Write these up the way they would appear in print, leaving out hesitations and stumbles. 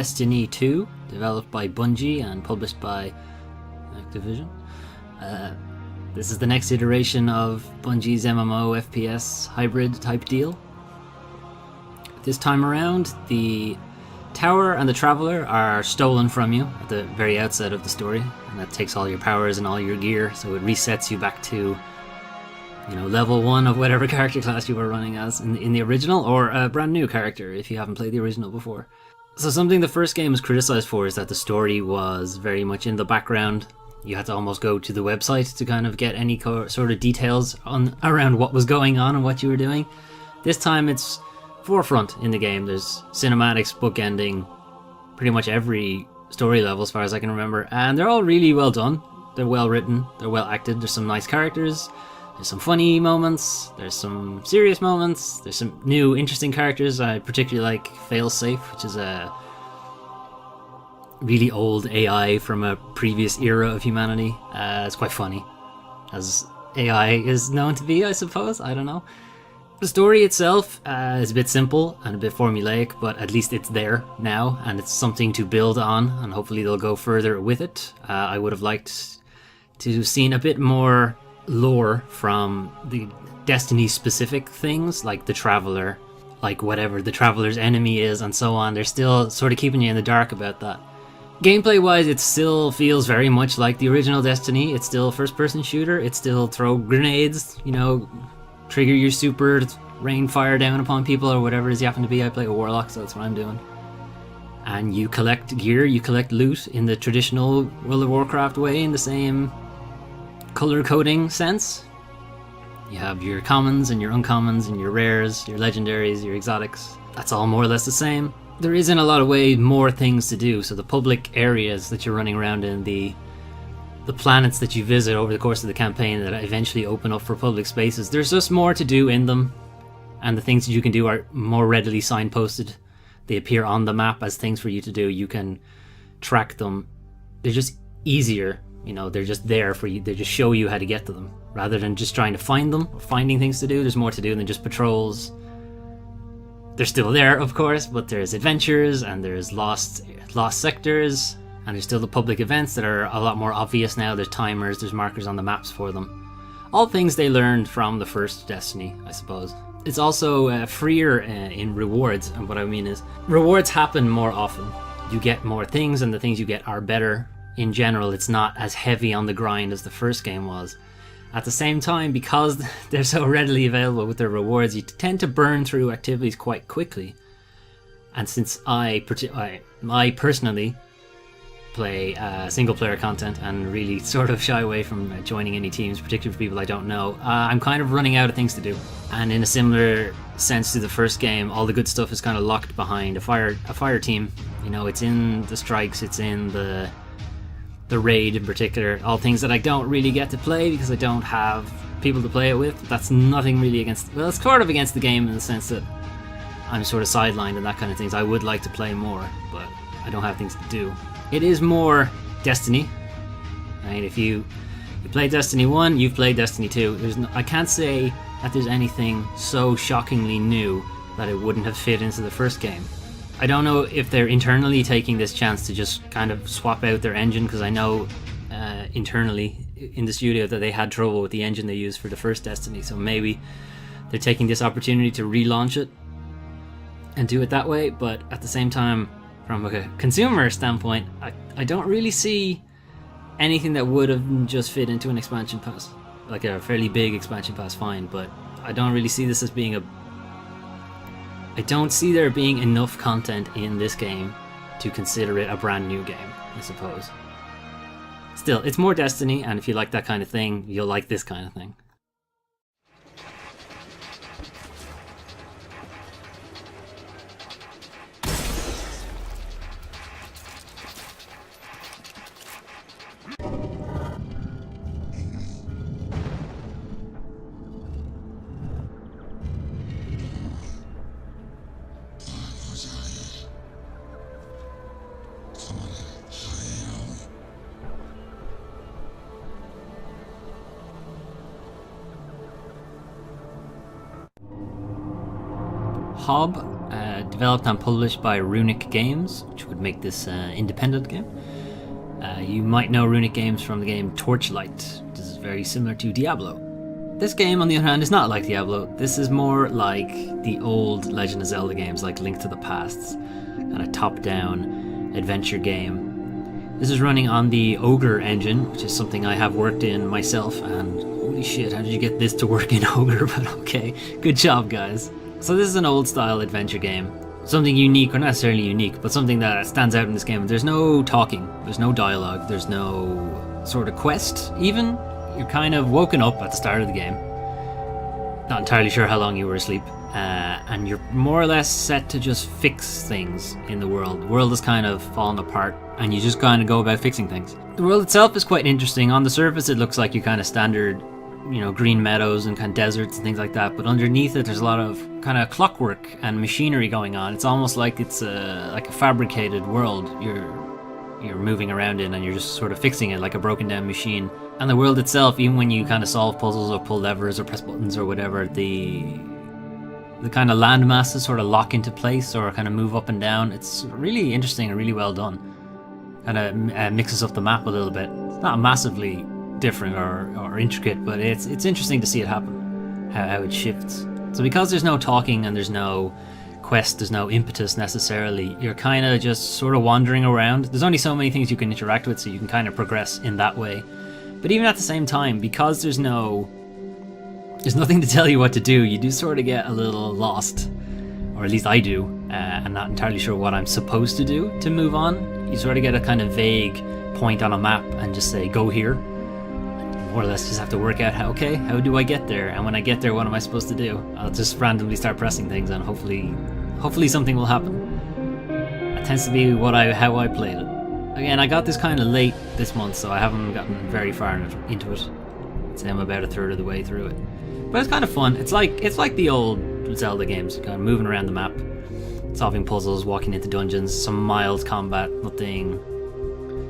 Destiny 2, developed by Bungie and published by Activision. This is the next iteration of Bungie's MMO FPS hybrid type deal. This time around, the Tower and the Traveler are stolen from you at the very outset of the story, and that takes all your powers and all your gear, so it resets you back to, level 1 of whatever character class you were running as in the original, or a brand new character if you haven't played the original before. So something the first game was criticized for is that the story was very much in the background. You had to almost go to the website to kind of get any sort of details around what was going on and what you were doing. This time it's forefront in the game. There's cinematics bookending pretty much every story level as far as I can remember, and they're all really well done. They're well written, they're well acted, there's some nice characters, there's some funny moments, there's some serious moments, there's some new interesting characters. I particularly like Failsafe, which is a really old AI from a previous era of humanity. It's quite funny, as AI is known to be, I suppose. I don't know. The story itself is a bit simple and a bit formulaic, but at least it's there now, and it's something to build on, and hopefully they'll go further with it. I would have liked to have seen a bit more lore from the Destiny-specific things, like the Traveler, like whatever the Traveler's enemy is, and so on. They're still sort of keeping you in the dark about that. Gameplay-wise, it still feels very much like the original Destiny. It's still a first-person shooter. It's still throw grenades, trigger your super, rain fire down upon people or whatever it is you happen to be. I play a warlock, so that's what I'm doing. And you collect gear, you collect loot in the traditional World of Warcraft way, in the same color coding sense. You have your commons and your uncommons and your rares, your legendaries, your exotics. That's all more or less the same. There isn't a lot of more things to do, so the public areas that you're running around in, the planets that you visit over the course of the campaign that eventually open up for public spaces, there's just more to do in them, and the things that you can do are more readily signposted. They appear on the map as things for you to do. You can track them. They're just easier, they're just there for you. They just show you how to get to them, rather than just trying to find them or finding things to do. There's more to do than just patrols. They're still there, of course, but there's adventures, and there's lost sectors, and there's still the public events that are a lot more obvious now. There's timers, there's markers on the maps for them. All things they learned from the first Destiny, I suppose. It's also freer in rewards, and what I mean is, rewards happen more often. You get more things, and the things you get are better. In general, it's not as heavy on the grind as the first game was. At the same time, because they're so readily available with their rewards, you tend to burn through activities quite quickly. And since I personally play single player content and really sort of shy away from joining any teams, particularly for people I don't know, I'm kind of running out of things to do. And in a similar sense to the first game, all the good stuff is kind of locked behind a fire team. It's in the strikes, it's in the raid in particular, all things that I don't really get to play because I don't have people to play it with. That's nothing really against, well, it's sort of against the game in the sense that I'm sort of sidelined and that kind of things. I would like to play more, but I don't have things to do. It is more Destiny. Right? If you play Destiny 1, you've played Destiny 2. I can't say that there's anything so shockingly new that it wouldn't have fit into the first game. I don't know if they're internally taking this chance to just kind of swap out their engine, because I know internally in the studio that they had trouble with the engine they used for the first Destiny, so maybe they're taking this opportunity to relaunch it and do it that way. But at the same time, from a consumer standpoint, I don't really see anything that would have just fit into an expansion pass. Like a fairly big expansion pass, fine, but I don't really see this as being I don't see there being enough content in this game to consider it a brand new game, I suppose. Still, it's more Destiny, and if you like that kind of thing, you'll like this kind of thing. Hob developed and published by Runic Games, which would make this independent game. You might know Runic Games from the game Torchlight, which is very similar to Diablo. This game, on the other hand, is not like Diablo. This is more like the old Legend of Zelda games, like Link to the Past, kind of top-down adventure game. This is running on the Ogre engine, which is something I have worked in myself, and holy shit, how did you get this to work in Ogre? But okay, good job, guys. So this is an old-style adventure game. Something unique, or not necessarily unique, but something that stands out in this game. There's no talking, there's no dialogue, there's no sort of quest, even. You're kind of woken up at the start of the game. Not entirely sure how long you were asleep. And you're more or less set to just fix things in the world. The world has kind of fallen apart, and you just kind of go about fixing things. The world itself is quite interesting. On the surface, it looks like your kind of standard, green meadows and kind of deserts and things like that. But underneath it, there's a lot of kind of clockwork and machinery going on. It's almost like it's like a fabricated world you're moving around in, and you're just sort of fixing it like a broken down machine. And the world itself, even when you kind of solve puzzles or pull levers or press buttons or whatever, the kind of land masses sort of lock into place or kind of move up and down. It's really interesting and really well done. Kind of mixes up the map a little bit. It's not massively different or intricate, but it's interesting to see it happen, how it shifts. So because there's no talking and there's no quest, there's no impetus necessarily, you're kind of just sort of wandering around. There's only so many things you can interact with, so you can kind of progress in that way. But even at the same time, because there's nothing to tell you what to do, you do sort of get a little lost, or at least I do, and not entirely sure what I'm supposed to do to move on. You sort of get a kind of vague point on a map and just say, go here. More or less just have to work out, how do I get there? And when I get there, what am I supposed to do? I'll just randomly start pressing things, and hopefully something will happen. That tends to be how I played it. Again, I got this kind of late this month, so I haven't gotten very far into it. I'd say I'm about a third of the way through it. But it's kind of fun. It's like the old Zelda games, kind of moving around the map, solving puzzles, walking into dungeons, some mild combat, nothing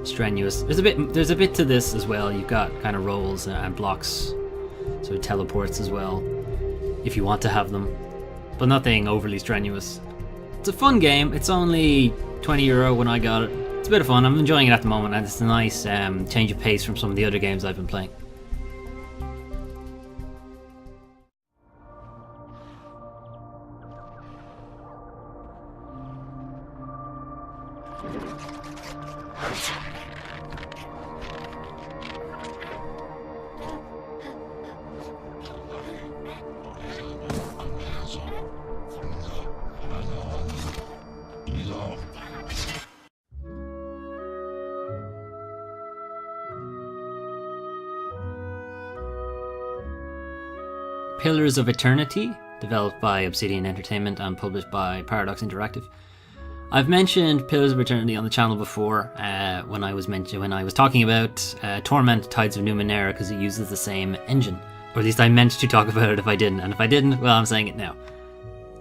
strenuous. There's a bit to this as well. You've got kind of rolls and blocks, sort of teleports as well, if you want to have them, but nothing overly strenuous. It's a fun game. It's only €20 when I got it. It's a bit of fun. I'm enjoying it at the moment, and it's a nice change of pace from some of the other games I've been playing. Pillars of Eternity, developed by Obsidian Entertainment and published by Paradox Interactive. I've mentioned Pillars of Eternity on the channel before when I was talking about Torment Tides of Numenera, because it uses the same engine. Or at least I meant to talk about it if I didn't, and if I didn't, well, I'm saying it now.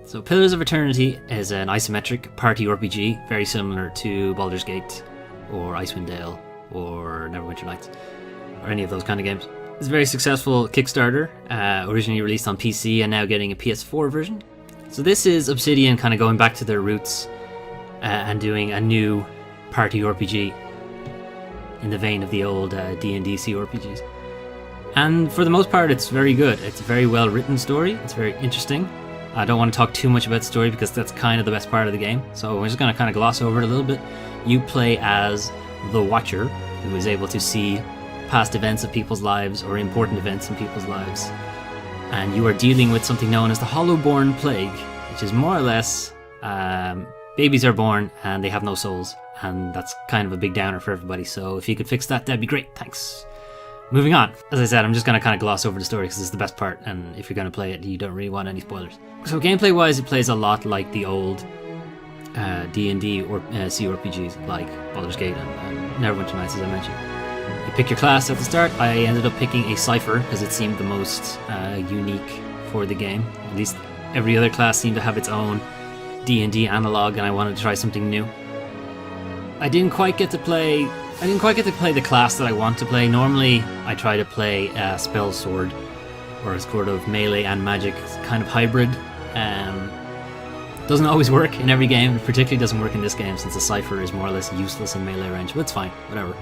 So Pillars of Eternity is an isometric party RPG, very similar to Baldur's Gate, or Icewind Dale, or Neverwinter Nights, or any of those kind of games. It's a very successful Kickstarter, originally released on PC and now getting a PS4 version. So this is Obsidian kind of going back to their roots and doing a new party RPG in the vein of the old D&D CRPGs. And for the most part, it's very good. It's a very well written story. It's very interesting. I don't want to talk too much about the story because that's kind of the best part of the game. So we're just going to kind of gloss over it a little bit. You play as the Watcher, who is able to see past events of people's lives or important events in people's lives. And you are dealing with something known as the Hollowborn Plague, which is more or less babies are born and they have no souls. And that's kind of a big downer for everybody. So if you could fix that, that'd be great. Thanks. Moving on. As I said, I'm just going to kind of gloss over the story because it's the best part, and if you're going to play it, you don't really want any spoilers. So gameplay-wise, it plays a lot like the old D&D or CRPGs, like Baldur's Gate and Neverwinter Nights, as I mentioned. You pick your class at the start. I ended up picking a Cypher because it seemed the most unique for the game. At least every other class seemed to have its own D&D analog, and I wanted to try something new. I didn't quite get to play the class that I want to play. Normally, I try to play a spell sword, or a sort of melee and magic kind of hybrid. Doesn't always work in every game, it particularly doesn't work in this game since the Cypher is more or less useless in melee range, but it's fine, whatever.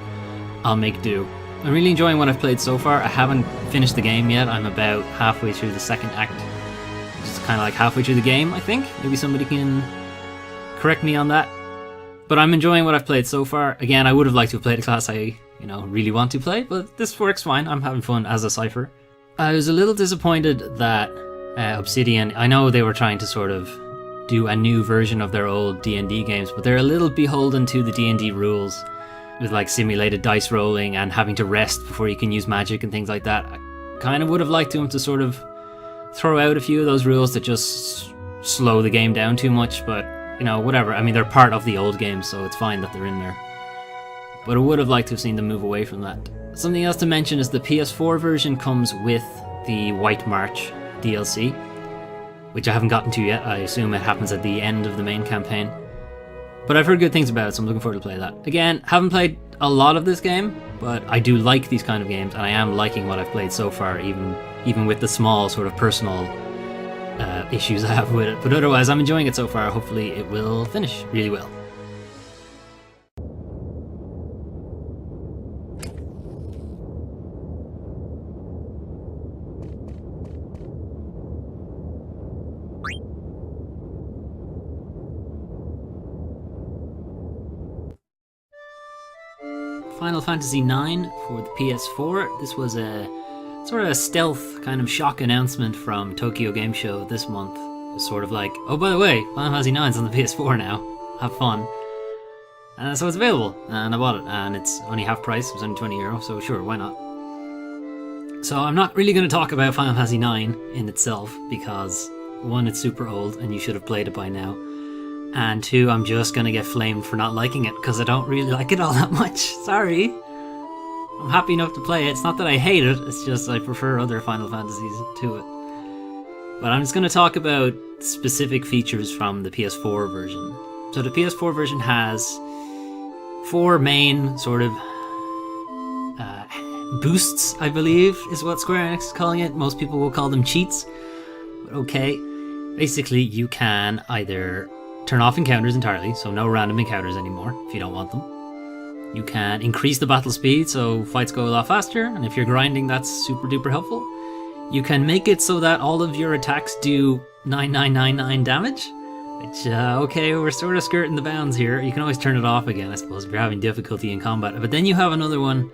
I'll make do. I'm really enjoying what I've played so far. I haven't finished the game yet, I'm about halfway through the second act. Just kind of like halfway through the game, I think. Maybe somebody can correct me on that. But I'm enjoying what I've played so far. Again, I would have liked to have played a class I, really want to play, but this works fine. I'm having fun as a Cypher. I was a little disappointed that Obsidian, I know they were trying to sort of do a new version of their old D&D games, but they're a little beholden to the D&D rules with like simulated dice rolling and having to rest before you can use magic and things like that. I kind of would have liked them to sort of throw out a few of those rules that just slow the game down too much, but whatever. I mean, they're part of the old game, so it's fine that they're in there. But I would have liked to have seen them move away from that. Something else to mention is the PS4 version comes with the White March DLC, which I haven't gotten to yet. I assume it happens at the end of the main campaign. But I've heard good things about it, so I'm looking forward to play that. Again, haven't played a lot of this game, but I do like these kind of games, and I am liking what I've played so far, even with the small sort of personal issues I have with it. But otherwise, I'm enjoying it so far. Hopefully it will finish really well. Final Fantasy IX for the PS4. This was a sort of a stealth kind of shock announcement from Tokyo Game Show this month. It was sort of like, oh, by the way, Final Fantasy IX is on the PS4 now. Have fun. So it's available, and I bought it, and it's only half price. It was only €20, so sure, why not? So I'm not really going to talk about Final Fantasy IX in itself, because one, it's super old, and you should have played it by now. And two, I'm just going to get flamed for not liking it, because I don't really like it all that much. Sorry. I'm happy enough to play it. It's not that I hate it, it's just I prefer other Final Fantasies to it. But I'm just going to talk about specific features from the PS4 version. So the PS4 version has 4 main sort of boosts, I believe, is what Square Enix is calling it. Most people will call them cheats. But okay. Basically, you can either turn off encounters entirely, so no random encounters anymore if you don't want them. You can increase the battle speed, so fights go a lot faster, and if you're grinding, that's super duper helpful. You can make it so that all of your attacks do 9999 damage, which, okay, we're sort of skirting the bounds here. You can always turn it off again, I suppose, if you're having difficulty in combat. But then you have another one,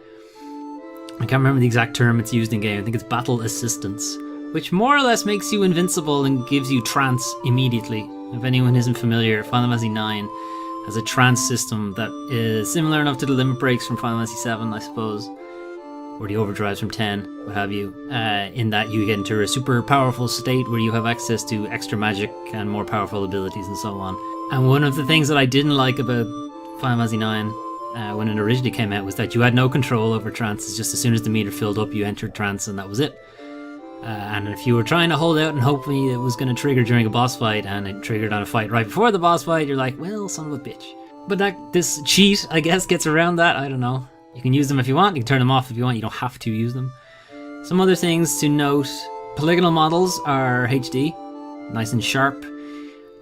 I can't remember the exact term it's used in game, I think it's battle assistance, which more or less makes you invincible and gives you trance immediately. If anyone isn't familiar, Final Fantasy IX has a trance system that is similar enough to the limit breaks from Final Fantasy VII, I suppose, or the overdrives from 10, what have you, in that you get into a super powerful state where you have access to extra magic and more powerful abilities and so on. And one of the things that I didn't like about Final Fantasy IX when it originally came out was that you had no control over trance. It's just as soon as the meter filled up, you entered trance and that was it. And if you were trying to hold out and hopefully it was going to trigger during a boss fight and it triggered on a fight right before the boss fight, you're like, well, son of a bitch. But this cheat, I guess, gets around that. I don't know. You can use them if you want. You can turn them off if you want. You don't have to use them. Some other things to note. Polygonal models are HD, nice and sharp.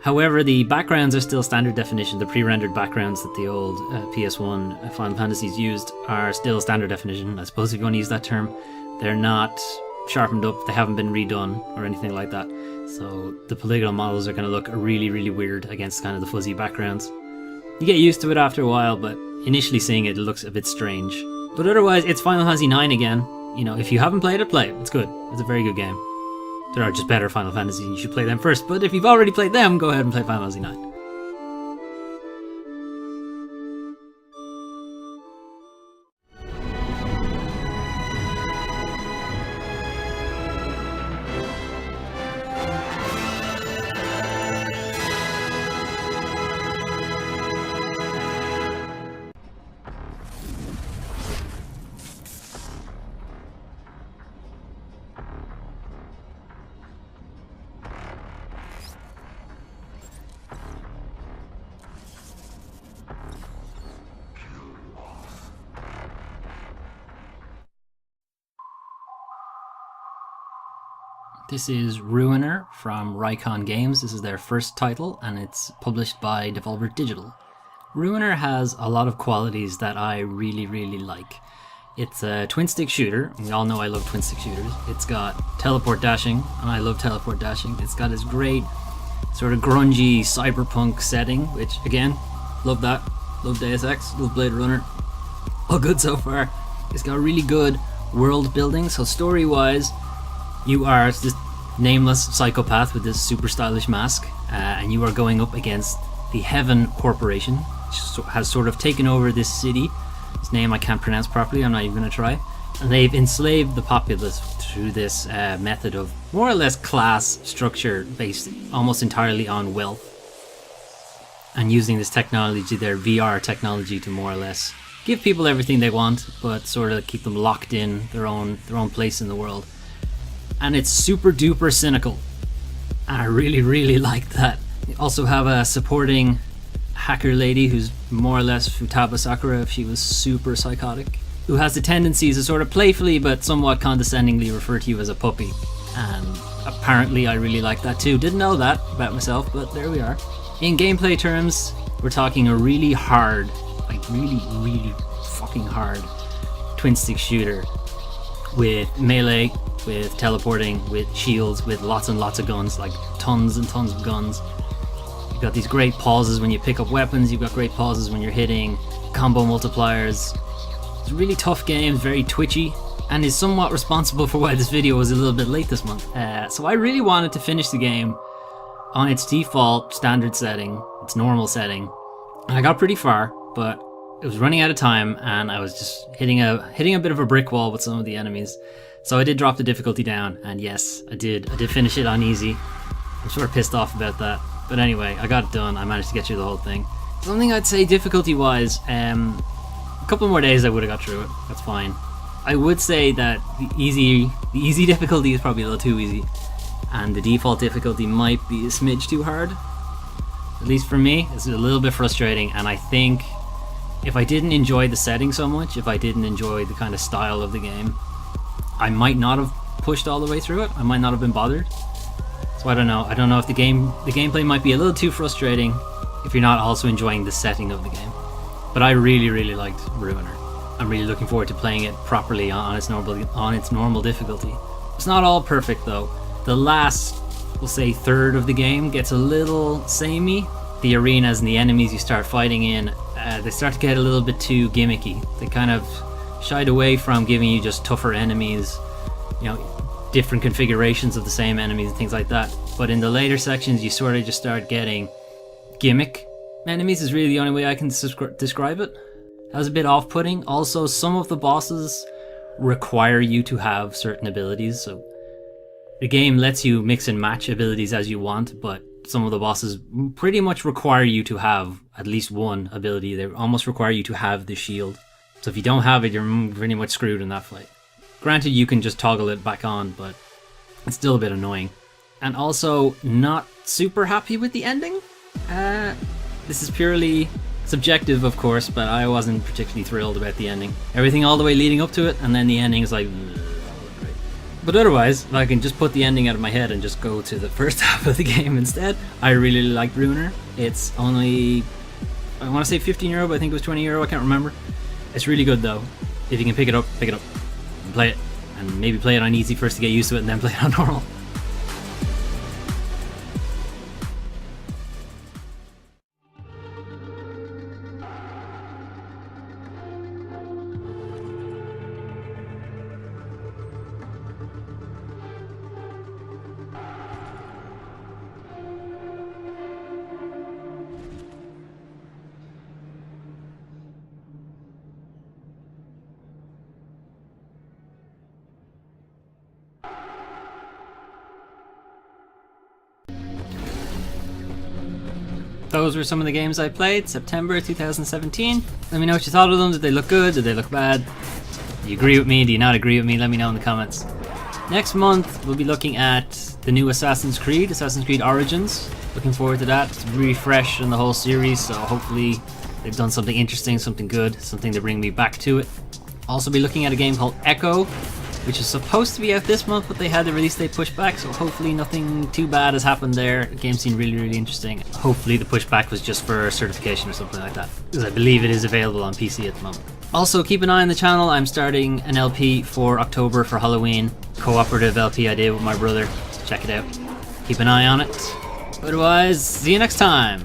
However, the backgrounds are still standard definition. The pre-rendered backgrounds that the old PS1 Final Fantasies used are still standard definition, I suppose, if you want to use that term. They're not sharpened up, they haven't been redone or anything like that. So the polygonal models are going to look really, really weird against kind of the fuzzy backgrounds. You get used to it after a while, but initially seeing it, it looks a bit strange. But otherwise, it's Final Fantasy IX again. You know, if you haven't played it, play it. It's good. It's a very good game. There are just better Final Fantasies and you should play them first, but if you've already played them, go ahead and play Final Fantasy IX. This is Ruiner from Rycon Games. This is their first title, and it's published by Devolver Digital. Ruiner has a lot of qualities that I really, really like. It's a twin-stick shooter. We all know I love twin-stick shooters. It's got teleport dashing, and I love teleport dashing. It's got this great sort of grungy cyberpunk setting, which, again, love that. Love Deus Ex, love Blade Runner. All good so far. It's got really good world building, so story-wise, you are this nameless psychopath with this super stylish mask, and you are going up against the Heaven Corporation, which has sort of taken over this city. Its name I can't pronounce properly, I'm not even going to try. And they've enslaved the populace through this method of more or less class structure based almost entirely on wealth. And using this technology, their VR technology, to more or less give people everything they want, but sort of keep them locked in their own place in the world. And it's super duper cynical. And I really, really like that. You also have a supporting hacker lady who's more or less Futaba Sakura if she was super psychotic, who has the tendency to sort of playfully but somewhat condescendingly refer to you as a puppy. And apparently I really like that too. Didn't know that about myself, but there we are. In gameplay terms, we're talking a really hard, like really, really fucking hard twin-stick shooter with melee, with teleporting, with shields, with lots and lots of guns, like tons and tons of guns. You've got these great pauses when you pick up weapons, you've got great pauses when you're hitting, combo multipliers. It's a really tough game, very twitchy, and is somewhat responsible for why this video was a little bit late this month. So I really wanted to finish the game on its default standard setting, its normal setting. And I got pretty far, but it was running out of time, and I was just hitting a bit of a brick wall with some of the enemies. So I did drop the difficulty down, and yes, I did finish it on easy. I'm sort of pissed off about that, but anyway, I got it done. I managed to get through the whole thing. Something I'd say difficulty-wise, a couple more days I would have got through it. That's fine. I would say that the easy difficulty is probably a little too easy, and the default difficulty might be a smidge too hard. At least for me, it's a little bit frustrating, and I think if I didn't enjoy the setting so much, if I didn't enjoy the kind of style of the game, I might not have pushed all the way through it. I might not have been bothered. So I don't know. I don't know if the gameplay might be a little too frustrating if you're not also enjoying the setting of the game. But I really, really liked Ruiner. I'm really looking forward to playing it properly on its normal difficulty. It's not all perfect though. The last, we'll say, third of the game gets a little samey. The arenas and the enemies you start fighting in, they start to get a little bit too gimmicky. They kind of shied away from giving you just tougher enemies, you know, different configurations of the same enemies and things like that. But in the later sections, you sort of just start getting gimmick enemies, is really the only way I can describe it. That was a bit off-putting. Also, some of the bosses require you to have certain abilities, so the game lets you mix and match abilities as you want, but some of the bosses pretty much require you to have at least one ability. They almost require you to have the shield. So if you don't have it, you're pretty much screwed in that fight. Granted, you can just toggle it back on, but it's still a bit annoying. And also, not super happy with the ending. This is purely subjective, of course, but I wasn't particularly thrilled about the ending. Everything all the way leading up to it, and then the ending is like, great. But otherwise, if I can just put the ending out of my head and just go to the first half of the game instead, I really liked Ruiner. It's only, I want to say €15, but I think it was €20, I can't remember. It's really good though. If you can pick it up, and play it. And maybe play it on easy first to get used to it, and then play it on normal. Those were some of the games I played, September 2017. Let me know what you thought of them. Did they look good? Did they look bad? Do you agree with me? Do you not agree with me? Let me know in the comments. Next month, we'll be looking at the new Assassin's Creed Origins. Looking forward to that. It's really fresh in the whole series, so hopefully they've done something interesting, something good, something to bring me back to it. Also be looking at a game called Echo, which is supposed to be out this month, but they had the release date pushed back, so hopefully nothing too bad has happened there. The game seemed really interesting. Hopefully the pushback was just for certification or something like that, because I believe it is available on PC at the moment. Also, keep an eye on the channel. I'm starting an LP for October for Halloween. Cooperative LP I did with my brother. Check it out. Keep an eye on it. Otherwise, see you next time.